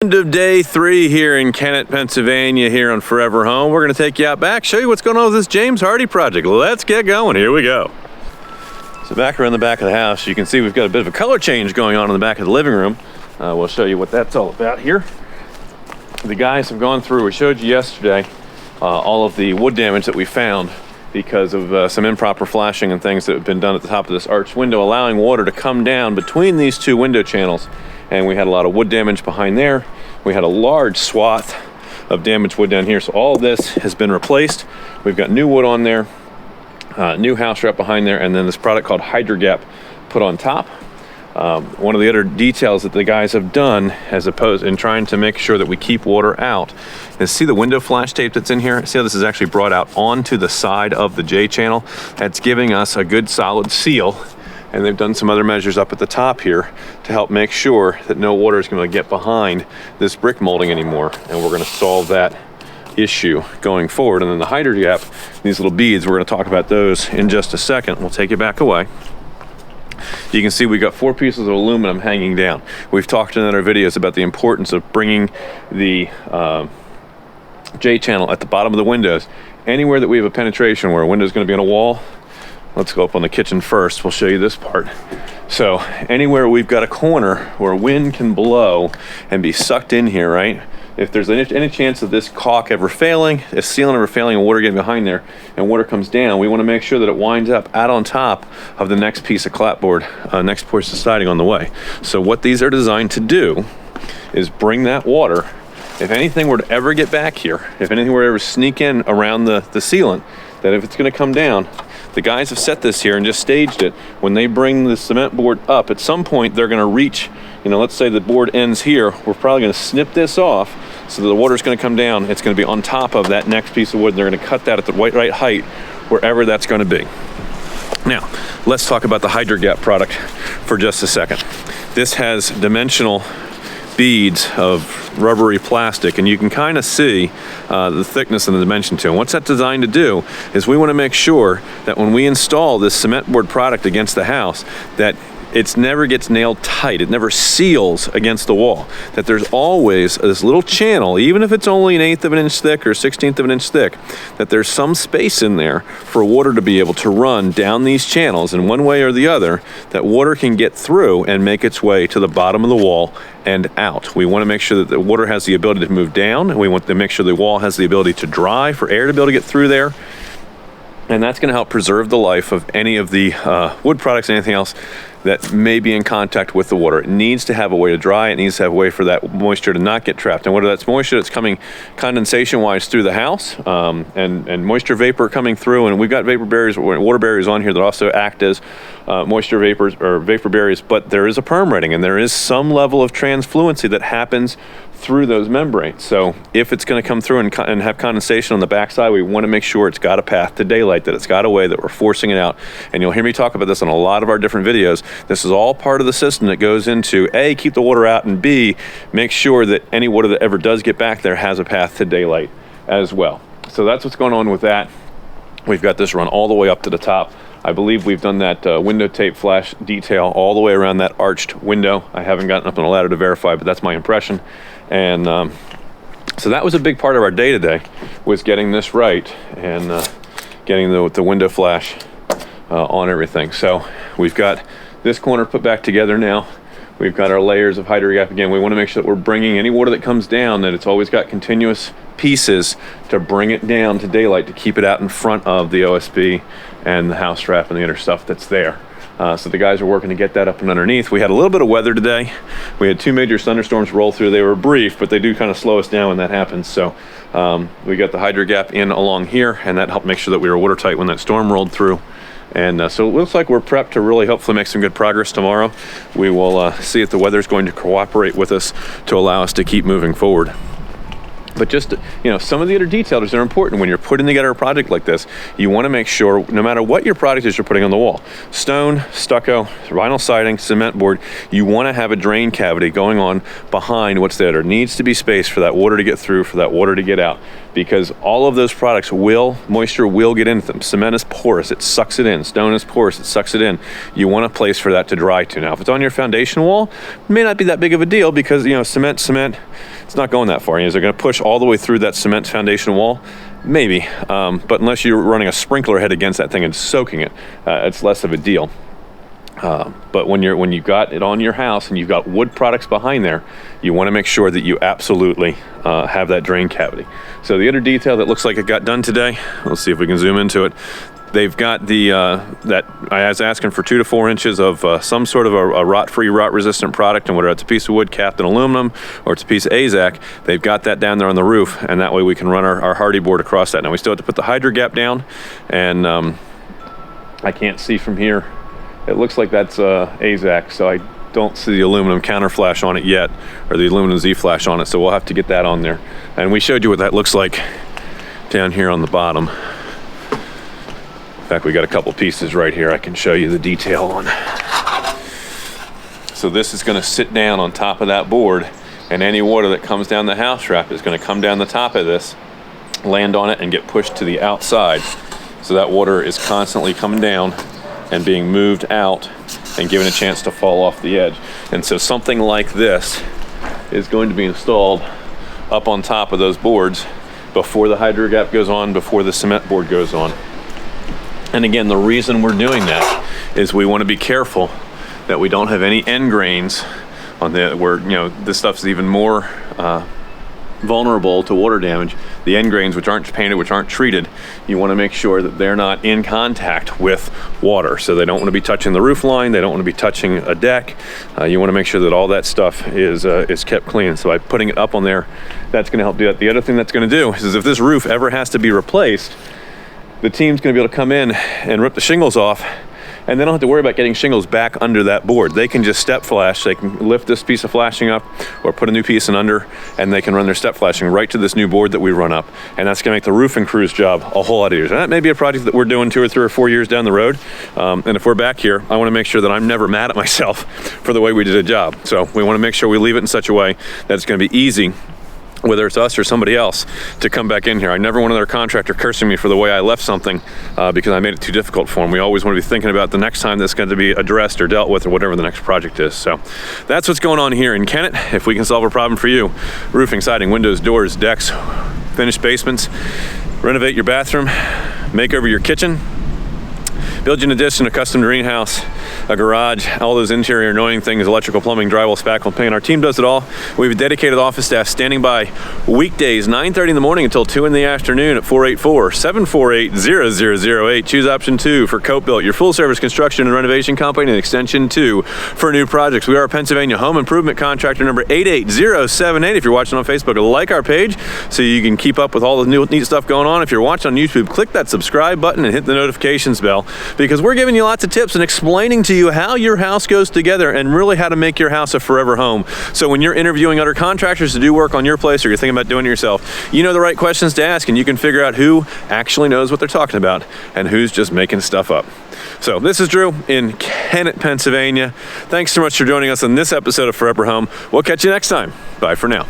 End of day 3 here in Kennett, Pennsylvania, here on Forever Home. We're going to take you out back, show you what's going on with this James Hardie project. Let's get going. Here we go. So back around the back of the house, you can see we've got a bit of a color change going on in the back of the living room. We'll show you what that's all about here. The guys have gone through, we showed you yesterday, all of the wood damage that we found because of some improper flashing and things that have been done at the top of this arched window, allowing water to come down between these two window channels. And we had a lot of wood damage behind there. We had a large swath of damaged wood down here. So all of this has been replaced. We've got new wood on there, new house wrap behind there, and then this product called HydroGap put on top. One of the other details that the guys have done, as opposed in trying to make sure that we keep water out, is see the window flash tape that's in here? See how this is actually brought out onto the side of the J channel? That's giving us a good solid seal. And they've done some other measures up at the top here to help make sure that no water is going to get behind this brick molding anymore. And we're going to solve that issue going forward. And then the HydroGap, these little beads, we're going to talk about those in just a second. We'll take it back away. You can see we got 4 pieces of aluminum hanging down. We've talked in other videos about the importance of bringing the J channel at the bottom of the windows. Anywhere that we have a penetration where a window is going to be on a wall, let's go up on the kitchen first. We'll show you this part. So anywhere we've got a corner where wind can blow and be sucked in here, right? If there's any chance of this caulk ever failing, if sealant ever failing and water getting behind there and water comes down, we want to make sure that it winds up out on top of the next piece of clapboard, next piece of siding on the way. So what these are designed to do is bring that water. If anything were to ever get back here, if anything were to ever sneak in around the sealant, that if it's going to come down, the guys have set this here and just staged it. When they bring the cement board up, at some point they're going to reach, let's say the board ends here. We're probably going to snip this off so that the water's going to come down. It's going to be on top of that next piece of wood. They're going to cut that at the right height, wherever that's going to be. Now, let's talk about the HydroGap product for just a second. This has dimensional beads of rubbery plastic, and you can kind of see the thickness and the dimension to it. And what's that designed to do is we want to make sure that when we install this cement board product against the house, that it never gets nailed tight. It never seals against the wall. That there's always this little channel, even if it's only 1/8 of an inch thick or 1/16 of an inch thick, that there's some space in there for water to be able to run down these channels in one way or the other, that water can get through and make its way to the bottom of the wall and out. We want to make sure that the water has the ability to move down, and we want to make sure the wall has the ability to dry for air to be able to get through there. And that's going to help preserve the life of any of the wood products and anything else that may be in contact with the water. It needs to have a way to dry. It needs to have a way for that moisture to not get trapped. And whether that's moisture that's coming condensation-wise through the house and moisture vapor coming through, and we've got vapor barriers, water barriers on here that also act as moisture vapors or vapor barriers, but there is a permeating and there is some level of transfluency that happens through those membranes. So if it's going to come through and have condensation on the backside, we want to make sure it's got a path to daylight, that it's got a way that we're forcing it out. And you'll hear me talk about this on a lot of our different videos. This is all part of the system that goes into A, keep the water out, and B, make sure that any water that ever does get back there has a path to daylight as well. So that's what's going on with that. We've got this run all the way up to the top. I believe we've done that window tape flash detail all the way around that arched window. I haven't gotten up on a ladder to verify, but that's my impression. And so that was a big part of our day today, was getting this right and getting the window flash on everything. So we've got this corner put back together now. We've got our layers of HydroGap again. We want to make sure that we're bringing any water that comes down, that it's always got continuous pieces to bring it down to daylight, to keep it out in front of the OSB and the house wrap and the other stuff that's there. So the guys are working to get that up and underneath. We had a little bit of weather today. We had 2 major thunderstorms roll through. They were brief, but they do kind of slow us down when that happens. So we got the HydroGap in along here, and that helped make sure that we were watertight when that storm rolled through. And so it looks like we're prepped to really hopefully make some good progress tomorrow. We will see if the weather's going to cooperate with us to allow us to keep moving forward. But just, some of the other details are important when you're putting together a project like this. You want to make sure, no matter what your product is you're putting on the wall, stone, stucco, vinyl siding, cement board, you want to have a drain cavity going on behind what's there. There needs to be space for that water to get through, for that water to get out. because all of those products moisture will get into them. Cement is porous, it sucks it in. Stone is porous, it sucks it in. You want a place for that to dry to. Now, if it's on your foundation wall, it may not be that big of a deal because, you know, cement, it's not going that far. Is it going to push all the way through that cement foundation wall? Maybe, but unless you're running a sprinkler head against that thing and soaking it, it's less of a deal. But when you've got it on your house and you've got wood products behind there, you want to make sure that you absolutely have that drain cavity. So the other detail that looks like it got done today, let's see if we can zoom into it. They've got the that I was asking for 2 to 4 inches of some sort of a rot-free, rot-resistant product, and whether it's a piece of wood capped in aluminum or it's a piece of 𝗓𝘂𝘀, they've got that down there on the roof, and that way we can run our hardy board across that. Now we still have to put the HydroGap down, and I can't see from here. It looks like that's 𝗓𝘂𝘀, so I don't see the aluminum counter flash on it yet, or the aluminum Z flash on it, so we'll have to get that on there. And we showed you what that looks like down here on the bottom. In fact, we got a couple pieces right here I can show you the detail on. So this is going to sit down on top of that board, and any water that comes down the house wrap is going to come down the top of this, land on it, and get pushed to the outside. So that water is constantly coming down and being moved out and given a chance to fall off the edge. And so something like this is going to be installed up on top of those boards before the HydroGap goes on, before the cement board goes on. And again, the reason we're doing that is we want to be careful that we don't have any end grains on where, you know, this stuff's even more vulnerable to water damage. The end grains, which aren't painted, which aren't treated, you want to make sure that they're not in contact with water. So they don't want to be touching the roof line, they don't want to be touching a deck. You want to make sure that all that stuff is kept clean. So by putting it up on there, that's going to help do that. The other thing that's going to do is if this roof ever has to be replaced, the team's going to be able to come in and rip the shingles off, and they don't have to worry about getting shingles back under that board. They can just step flash. They can lift this piece of flashing up or put a new piece in under, and they can run their step flashing right to this new board that we run up. And that's going to make the roofing crew's job a whole lot easier. And that may be a project that we're doing 2 or 3 or 4 years down the road. And if we're back here, I want to make sure that I'm never mad at myself for the way we did a job. So we want to make sure we leave it in such a way that it's going to be easy, whether it's us or somebody else, to come back in here. I never want another contractor cursing me for the way I left something because I made it too difficult for them. We always want to be thinking about the next time that's going to be addressed or dealt with or whatever the next project is. So that's what's going on here in Kennett. If we can solve a problem for you, roofing, siding, windows, doors, decks, finished basements, renovate your bathroom, make over your kitchen, build you an addition, a custom greenhouse, a garage, all those interior annoying things, electrical, plumbing, drywall, spackle, paint. Our team does it all. We have a dedicated office staff standing by weekdays, 9:30 in the morning until 2 in the afternoon at 484-748-0008. Choose option 2 for Cope Built, your full service construction and renovation company, and extension 2 for new projects. We are a Pennsylvania home improvement contractor number 88078. If you're watching on Facebook, like our page so you can keep up with all the new neat stuff going on. If you're watching on YouTube, click that subscribe button and hit the notifications bell, because we're giving you lots of tips and explaining to you how your house goes together and really how to make your house a forever home. So when you're interviewing other contractors to do work on your place, or you're thinking about doing it yourself, you know the right questions to ask, and you can figure out who actually knows what they're talking about and who's just making stuff up. So this is Drew in Kennett, Pennsylvania. Thanks so much for joining us on this episode of Forever Home. We'll catch you next time. Bye for now.